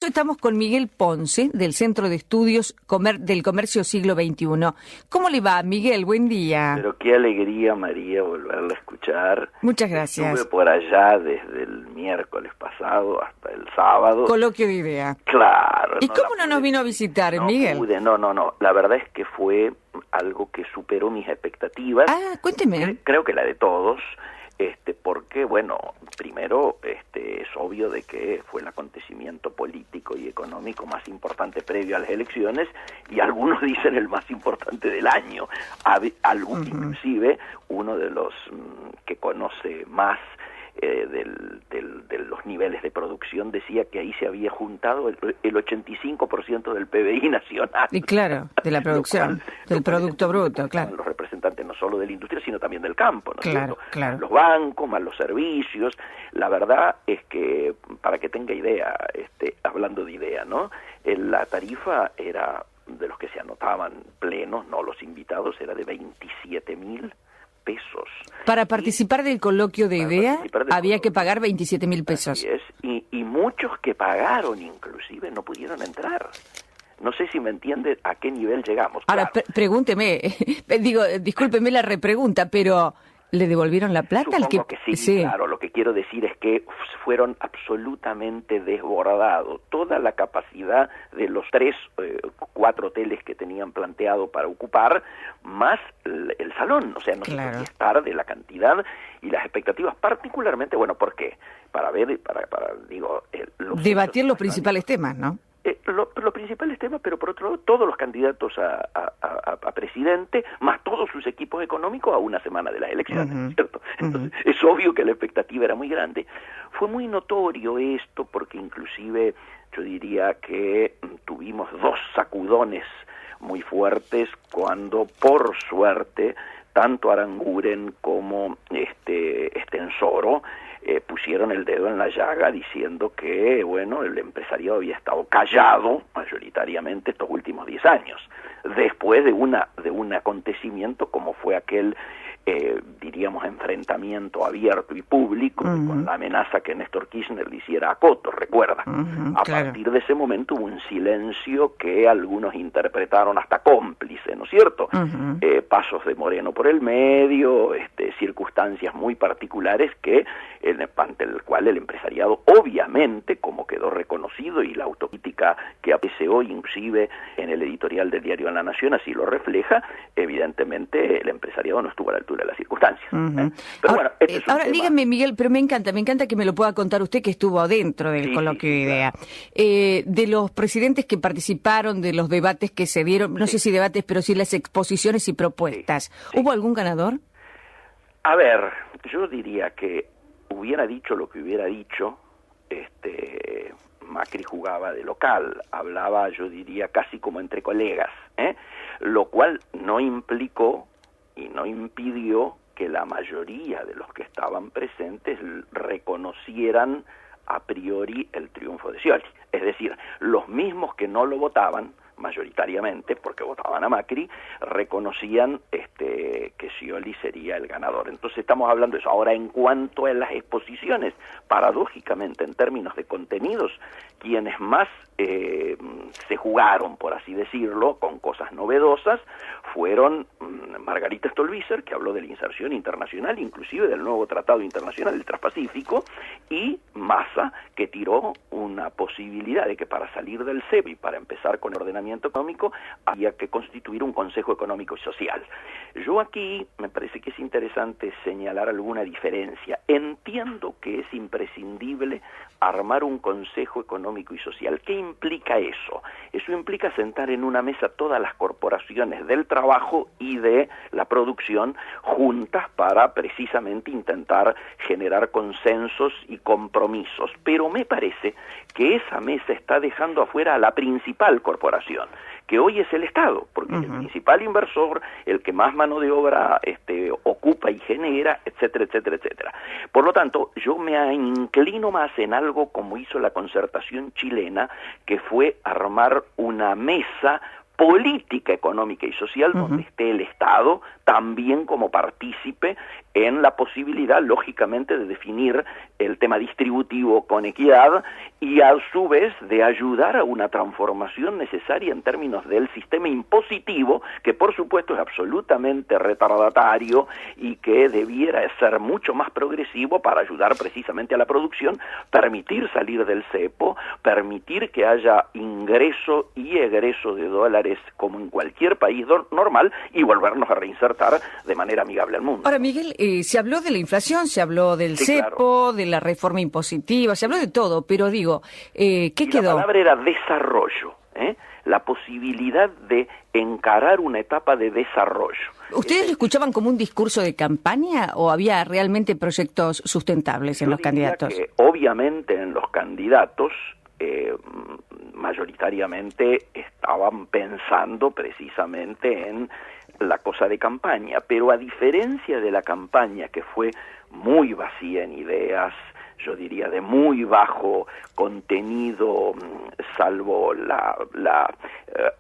estamos con Miguel Ponce, del Centro de Estudios del Comercio Siglo XXI. ¿Cómo le va, Miguel? Buen día. Pero qué alegría, María, volverla a escuchar. Muchas gracias. Estuve por allá desde el miércoles pasado hasta el sábado. Coloquio de idea. Claro. ¿Y cómo no nos vino a visitar, Miguel? No. La verdad es que fue algo que superó mis expectativas. Cuénteme. Creo que la de todos. Porque, bueno, primero es obvio de que fue el acontecimiento político y económico más importante previo a las elecciones, y algunos dicen el más importante del año. Inclusive uno de los que conoce más de los niveles de producción decía que ahí se había juntado el 85% del PBI nacional. Y claro, de la producción, del Producto Bruto, claro. Los representantes no solo de la industria, sino también del campo, ¿no es cierto? Claro. Los bancos, más los servicios. La verdad es que, para que tenga idea, hablando de idea, ¿no? La tarifa era, de los que se anotaban plenos, no los invitados, era de 27.000 pesos. Para participar del coloquio de idea había que pagar 27.000 pesos. Así es, y muchos que pagaron inclusive no pudieron entrar. No sé si me entiende a qué nivel llegamos. Ahora, claro. Pregúnteme, discúlpeme la repregunta, pero ¿le devolvieron la plata al que...? Supongo que sí, claro. Lo que quiero decir es que fueron absolutamente desbordados. Toda la capacidad de los 4 hoteles que tenían planteado para ocupar, más el salón. O sea, no se podía estar de la cantidad y las expectativas, particularmente, bueno, ¿por qué? Para debatir los principales temas, ¿no? Los principales temas, pero por otro lado, todos los candidatos a presidente, más todos sus equipos económicos a una semana de las elecciones, ¿cierto? Entonces, es obvio que la expectativa era muy grande. Fue muy notorio esto, porque inclusive yo diría que tuvimos 2 sacudones muy fuertes cuando, por suerte, tanto Aranguren como Estenssoro pusieron el dedo en la llaga diciendo que, bueno, el empresariado había estado callado mayoritariamente estos últimos 10 años, después de un acontecimiento como fue aquel, diríamos, enfrentamiento abierto y público, con la amenaza que Néstor Kirchner le hiciera a Coto, recuerda. A partir de ese momento hubo un silencio que algunos interpretaron hasta cómplice, ¿no es cierto? Pasos de Moreno por el medio, circunstancias muy particulares que ante el cual el empresariado, obviamente, como quedó reconocido, y la autocrítica que APCO, inclusive en el editorial del diario La Nación, así lo refleja, evidentemente el empresariado no estuvo a la altura de las circunstancias. Pero ahora, bueno, ahora dígame, Miguel, pero me encanta que me lo pueda contar usted, que estuvo adentro del coloquio de idea. De los presidentes que participaron, de los debates que se dieron, no sé si debates, pero sí las exposiciones y propuestas, ¿hubo algún ganador? A ver, yo diría que hubiera dicho lo que hubiera dicho, Macri jugaba de local, hablaba, yo diría, casi como entre colegas, lo cual no implicó y no impidió que la mayoría de los que estaban presentes reconocieran a priori el triunfo de Scioli. Es decir, los mismos que no lo votaban, mayoritariamente, porque votaban a Macri, reconocían que Scioli sería el ganador. Entonces estamos hablando de eso. Ahora, en cuanto a las exposiciones, paradójicamente, en términos de contenidos, quienes más se jugaron, por así decirlo, con cosas novedosas, fueron Margarita Stolbizer, que habló de la inserción internacional, inclusive del nuevo Tratado Internacional del Transpacífico, y Massa, que tiró una posibilidad de que para salir del CEP y para empezar con el ordenamiento económico había que constituir un Consejo Económico y Social. Yo aquí me parece que es interesante señalar alguna diferencia. Entiendo que es imprescindible armar un Consejo Económico y Social. ¿Qué implica eso? Eso implica sentar en una mesa todas las corporaciones del trabajo y de la producción juntas para precisamente intentar generar consensos y compromisos. Pero me parece que esa mesa está dejando afuera a la principal corporación, que hoy es el Estado, porque es el principal inversor, el que más mano de obra ocupa y genera, etcétera, etcétera, etcétera. Por lo tanto, yo me inclino más en algo como hizo la Concertación chilena, que fue armar una mesa política económica y social donde esté el Estado también como partícipe en la posibilidad, lógicamente, de definir el tema distributivo con equidad y a su vez de ayudar a una transformación necesaria en términos del sistema impositivo, que por supuesto es absolutamente retardatario y que debiera ser mucho más progresivo para ayudar precisamente a la producción, permitir salir del cepo, permitir que haya ingreso y egreso de dólares como en cualquier país normal y volvernos a reinsertar de manera amigable al mundo. Ahora, Miguel, se habló de la inflación, se habló del cepo, claro, de la reforma impositiva, se habló de todo, pero digo, ¿qué quedó? La palabra era desarrollo, la posibilidad de encarar una etapa de desarrollo. ¿Ustedes lo escuchaban como un discurso de campaña o había realmente proyectos sustentables en los candidatos? Que, obviamente en los candidatos mayoritariamente estaban pensando precisamente en la cosa de campaña, pero a diferencia de la campaña, que fue muy vacía en ideas, yo diría de muy bajo contenido, salvo la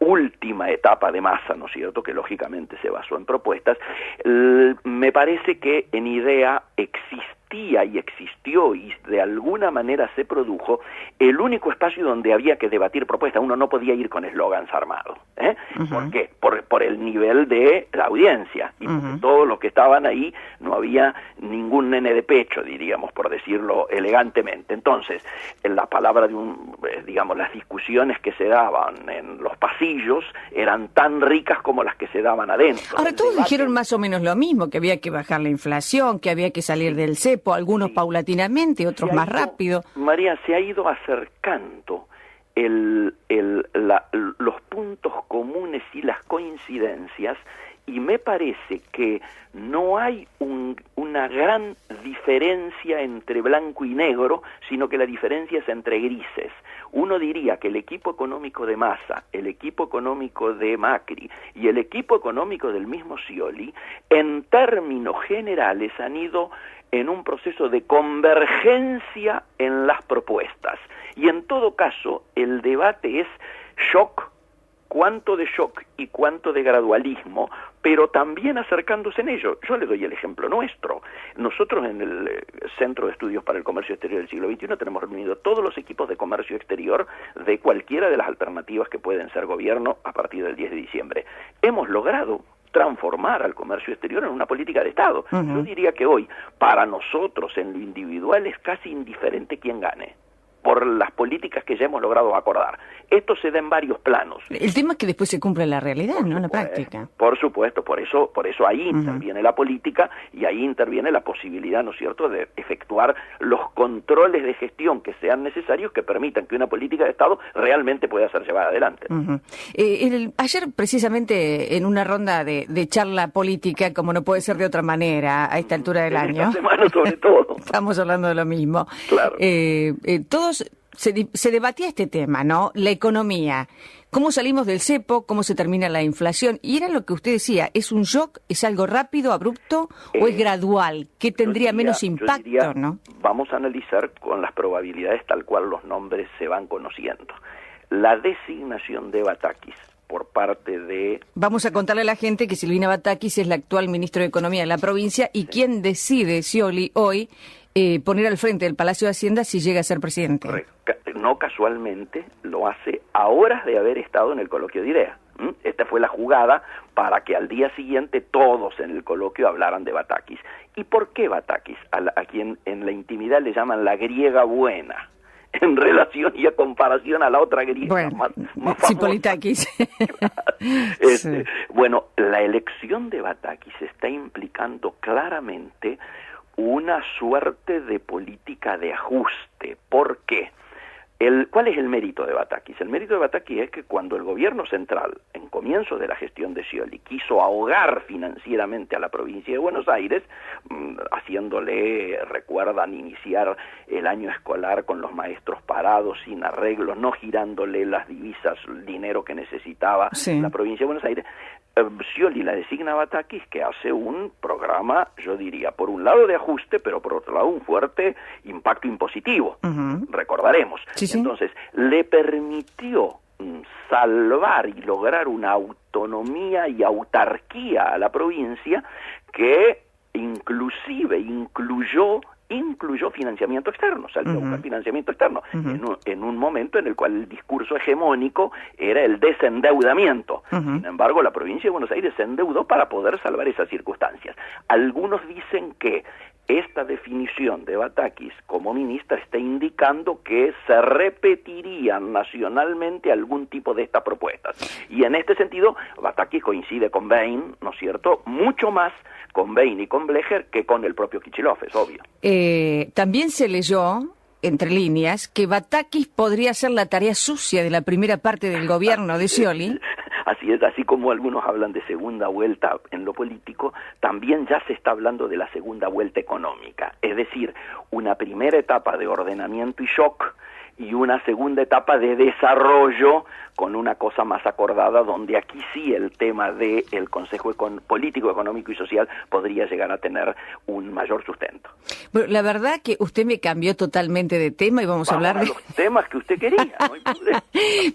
última etapa de Massa, ¿no es cierto?, que lógicamente se basó en propuestas, me parece que en idea existía y existió y de alguna manera se produjo el único espacio donde había que debatir propuestas. Uno no podía ir con eslogans armados. ¿Por qué? Por el nivel de la audiencia. Y porque todos los que estaban ahí no había ningún nene de pecho, diríamos, por decirlo elegantemente. Entonces, en la palabra de las discusiones que se daban en los pasillos eran tan ricas como las que se daban adentro. Ahora, todos dijeron más o menos lo mismo, que había que bajar la inflación, que había que salir del cepo, algunos paulatinamente, otros más rápido. María, se ha ido acercando los puntos comunes y las coincidencias, y me parece que no hay una gran diferencia entre blanco y negro, sino que la diferencia es entre grises. Uno diría que el equipo económico de Massa, el equipo económico de Macri y el equipo económico del mismo Scioli, en términos generales han ido en un proceso de convergencia en las propuestas. Y en todo caso, el debate es shock, cuánto de shock y cuánto de gradualismo, pero también acercándose en ello. Yo le doy el ejemplo nuestro. Nosotros en el Centro de Estudios para el Comercio Exterior del siglo XXI tenemos reunido todos los equipos de comercio exterior de cualquiera de las alternativas que pueden ser gobierno a partir del 10 de diciembre. Hemos logrado transformar al comercio exterior en una política de Estado. Yo diría que hoy, para nosotros en lo individual, es casi indiferente quién gane, por las políticas que ya hemos logrado acordar. Esto se da en varios planos. El tema es que después se cumple la realidad, ¿no? En la práctica. Por supuesto, por eso ahí interviene la política y ahí interviene la posibilidad, ¿no es cierto?, de efectuar los controles de gestión que sean necesarios, que permitan que una política de Estado realmente pueda ser llevada adelante. Ayer, precisamente, en una ronda de charla política, como no puede ser de otra manera a esta altura del año. Esta semana sobre todo. Estamos hablando de lo mismo. Claro. Todos se debatía este tema, ¿no? La economía. ¿Cómo salimos del cepo? ¿Cómo se termina la inflación? Y era lo que usted decía, ¿es un shock? ¿Es algo rápido, abrupto? ¿O es gradual? ¿Qué tendría menos impacto, no? Vamos a analizar con las probabilidades tal cual los nombres se van conociendo. La designación de Batakis por parte de... Vamos a contarle a la gente que Silvina Batakis es la actual ministra de Economía de la provincia y quien decide, Scioli, hoy poner al frente del Palacio de Hacienda si llega a ser presidente. No casualmente lo hace a horas de haber estado en el coloquio de ideas. Esta fue la jugada para que al día siguiente todos en el coloquio hablaran de Batakis. ¿Y por qué Batakis? A quien en la intimidad le llaman la griega buena, en relación y a comparación a la otra griega, bueno, más Zipolitakis. Sí. Bueno, la elección de Batakis está implicando claramente una suerte de política de ajuste. ¿Por qué? ¿Cuál es el mérito de Batakis? El mérito de Batakis es que cuando el gobierno central, en comienzo de la gestión de Scioli, quiso ahogar financieramente a la provincia de Buenos Aires, recuerdan iniciar el año escolar con los maestros parados, sin arreglos, no girándole las divisas, el dinero que necesitaba la provincia de Buenos Aires, Scioli la designa a Batakis, que hace un programa, yo diría, por un lado de ajuste, pero por otro lado un fuerte impacto impositivo, recordaremos. Entonces, le permitió salvar y lograr una autonomía y autarquía a la provincia que inclusive incluyó financiamiento externo, salió a buscar financiamiento externo, en un momento en el cual el discurso hegemónico era el desendeudamiento. Sin embargo, la provincia de Buenos Aires se endeudó para poder salvar esas circunstancias. Algunos dicen que esta definición de Batakis como ministra está indicando que se repetirían nacionalmente algún tipo de estas propuestas. Y en este sentido, Batakis coincide con Bain, ¿no es cierto?, mucho más con Bain y con Blecher que con el propio Kicillof, es obvio. También se leyó, entre líneas, que Batakis podría hacer la tarea sucia de la primera parte del gobierno de Scioli. Así es, así como algunos hablan de segunda vuelta en lo político, también ya se está hablando de la segunda vuelta económica, es decir, una primera etapa de ordenamiento y shock y una segunda etapa de desarrollo con una cosa más acordada, donde aquí sí el tema del Consejo Político, Económico y Social podría llegar a tener un mayor sustento. Bueno, la verdad que usted me cambió totalmente de tema y vamos a hablar de los temas que usted quería, no hay problema.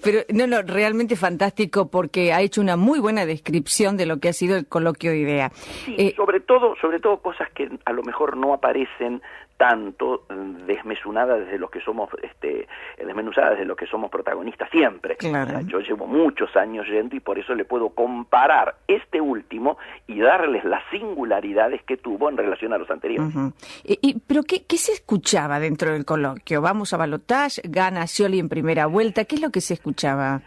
Pero no, realmente fantástico porque ha hecho una muy buena descripción de lo que ha sido el coloquio de idea. Sí, sobre todo cosas que a lo mejor no aparecen tanto desmesunadas desde los que somos desmenuzadas desde los que somos protagonistas siempre. Claro. O sea, yo llevo muchos años yendo y por eso le puedo comparar este último y darles las singularidades que tuvo en relación a los anteriores. ¿Pero qué se escuchaba dentro del coloquio? ¿Vamos a balotaje? ¿Gana Scioli en primera vuelta? ¿Qué es lo que se escuchaba?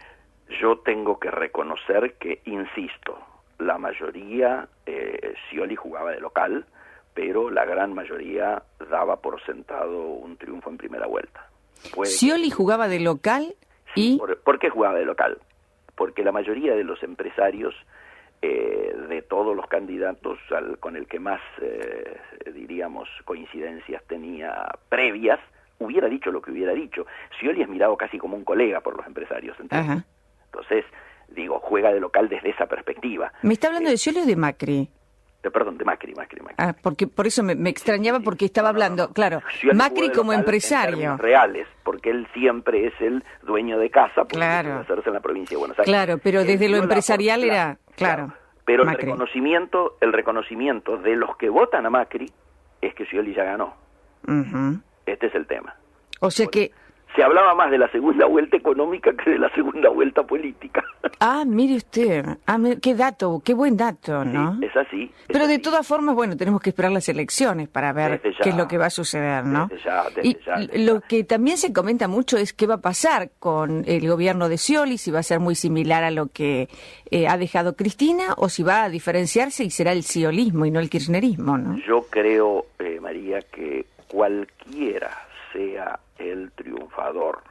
Yo tengo que reconocer que, insisto, la mayoría, Scioli jugaba de local, pero la gran mayoría daba por sentado un triunfo en primera vuelta. ¿Scioli jugaba de local? ¿Y? ¿Por qué jugaba de local? Porque la mayoría de los empresarios, de todos los candidatos con el que más, diríamos, coincidencias tenía previas, hubiera dicho lo que hubiera dicho. Scioli es mirado casi como un colega por los empresarios. Entonces, digo, juega de local desde esa perspectiva. ¿Me está hablando de Scioli o de Macri? Perdón, de Macri. Porque por eso me extrañaba, porque estaba hablando, claro, Macri como empresario. En reales, porque él siempre es el dueño de casa, porque claro, puede hacerse en la provincia de Buenos Aires. Claro, pero desde lo empresarial era, claro. Pero Macri. el reconocimiento de los que votan a Macri es que Scioli ya ganó. Este es el tema. O sea que se hablaba más de la segunda vuelta económica que de la segunda vuelta política. Mire usted, qué dato, qué buen dato, ¿no? Sí, es así. Pero de todas formas, bueno, tenemos que esperar las elecciones para ver qué es lo que va a suceder, ¿no? Desde ya. Lo que también se comenta mucho es qué va a pasar con el gobierno de Scioli, si va a ser muy similar a lo que ha dejado Cristina, o si va a diferenciarse y será el sciolismo y no el kirchnerismo, ¿no? Yo creo, María, que cualquiera sea el triunfador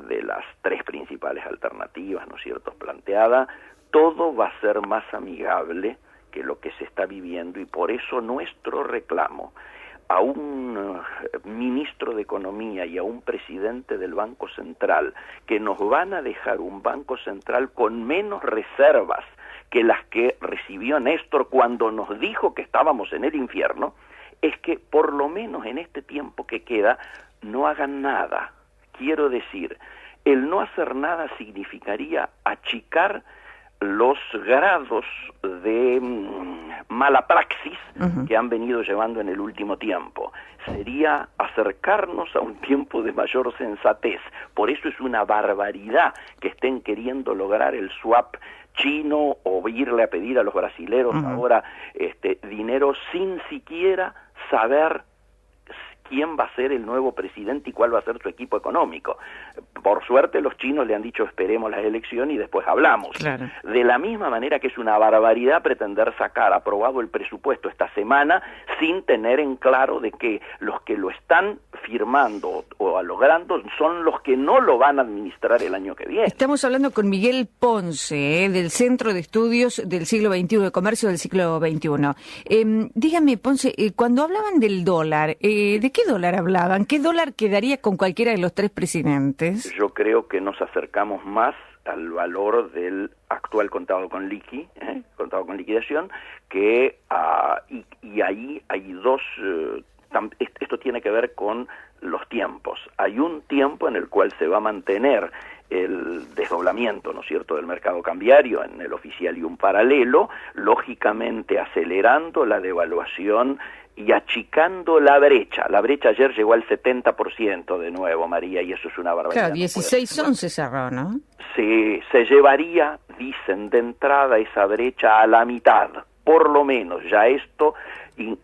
de las tres principales alternativas, ¿no es cierto?, planteada, todo va a ser más amigable que lo que se está viviendo, y por eso nuestro reclamo a un ministro de Economía y a un presidente del Banco Central, que nos van a dejar un Banco Central con menos reservas que las que recibió Néstor cuando nos dijo que estábamos en el infierno, es que por lo menos en este tiempo que queda no hagan nada. Quiero decir, el no hacer nada significaría achicar los grados de mala praxis que han venido llevando en el último tiempo. Sería acercarnos a un tiempo de mayor sensatez. Por eso es una barbaridad que estén queriendo lograr el swap chino o irle a pedir a los brasileros ahora dinero sin siquiera saber quién va a ser el nuevo presidente y cuál va a ser su equipo económico. Por suerte los chinos le han dicho esperemos las elecciones y después hablamos. Claro. De la misma manera que es una barbaridad pretender sacar aprobado el presupuesto esta semana sin tener en claro de que los que lo están firmando o logrando son los que no lo van a administrar el año que viene. Estamos hablando con Miguel Ponce, del Centro de Estudios del Siglo XXI, de Comercio del Siglo XXI. Dígame, Ponce, cuando hablaban del dólar, ¿de qué dólar hablaban? ¿Qué dólar quedaría con cualquiera de los tres presidentes? Yo creo que nos acercamos más al valor del actual contado con liqui, contado con liquidación, que y ahí hay dos. Esto tiene que ver con los tiempos. Hay un tiempo en el cual se va a mantener el desdoblamiento, ¿no es cierto?, del mercado cambiario en el oficial y un paralelo, lógicamente acelerando la devaluación y achicando la brecha. La brecha ayer llegó al 70% de nuevo, María, y eso es una barbaridad. Claro, 16-11 cerró, ¿no? Sí, se llevaría, dicen, de entrada esa brecha a la mitad, por lo menos. Ya esto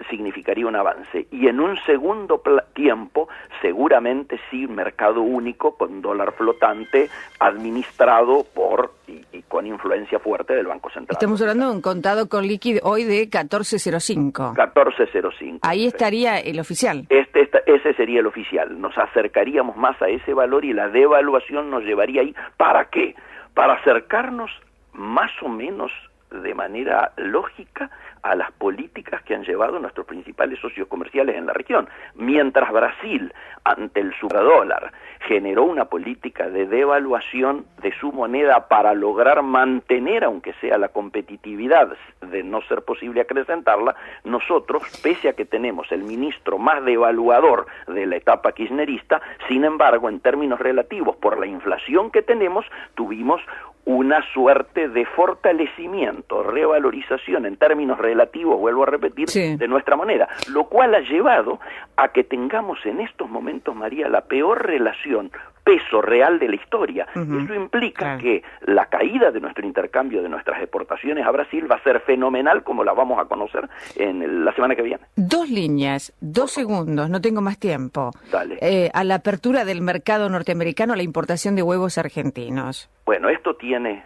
significaría un avance. Y en un segundo tiempo, seguramente sí, mercado único con dólar flotante administrado por y con influencia fuerte del Banco Central. Estamos hablando de un contado con liquid hoy de 14.05. 14.05. Ahí estaría el oficial. Ese sería el oficial. Nos acercaríamos más a ese valor y la devaluación nos llevaría ahí. ¿Para qué? Para acercarnos más o menos de manera lógica a las políticas que han llevado nuestros principales socios comerciales en la región. Mientras Brasil, ante el superdólar, generó una política de devaluación de su moneda para lograr mantener, aunque sea la competitividad, de no ser posible acrecentarla, nosotros, pese a que tenemos el ministro más devaluador de la etapa kirchnerista, sin embargo, en términos relativos, por la inflación que tenemos, tuvimos una suerte de fortalecimiento, revalorización en términos relativos, vuelvo a repetir, sí, de nuestra moneda, lo cual ha llevado a que tengamos en estos momentos, María, la peor relación peso real de la historia. Eso implica que la caída de nuestro intercambio, de nuestras exportaciones a Brasil, va a ser fenomenal, como la vamos a conocer en la semana que viene. 2 líneas, 2 segundos, no tengo más tiempo. Dale. A la apertura del mercado norteamericano, la importación de huevos argentinos. Bueno, esto tiene,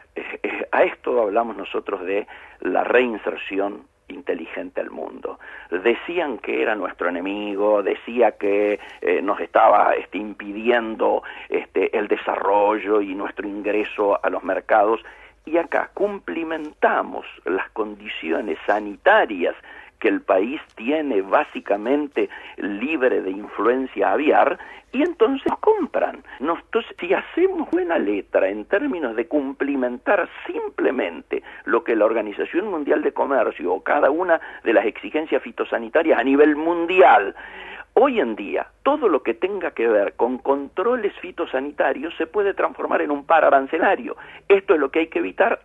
a esto hablamos nosotros de la reinserción inteligente al mundo. Decían que era nuestro enemigo, decía que nos estaba impidiendo el desarrollo y nuestro ingreso a los mercados, y acá cumplimentamos las condiciones sanitarias que el país tiene básicamente libre de influencia aviar, y entonces compran. Entonces, si hacemos buena letra en términos de cumplimentar simplemente lo que la Organización Mundial de Comercio o cada una de las exigencias fitosanitarias a nivel mundial, hoy en día, todo lo que tenga que ver con controles fitosanitarios se puede transformar en un pararancelario. Esto es lo que hay que evitar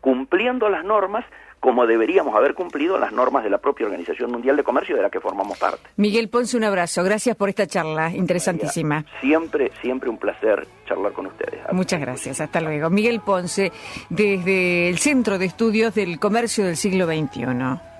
cumpliendo las normas, como deberíamos haber cumplido las normas de la propia Organización Mundial de Comercio de la que formamos parte. Miguel Ponce, un abrazo. Gracias por esta charla interesantísima. María, siempre un placer charlar con ustedes. Muchas gracias. Hasta luego. Miguel Ponce, desde el Centro de Estudios del Comercio del Siglo XXI.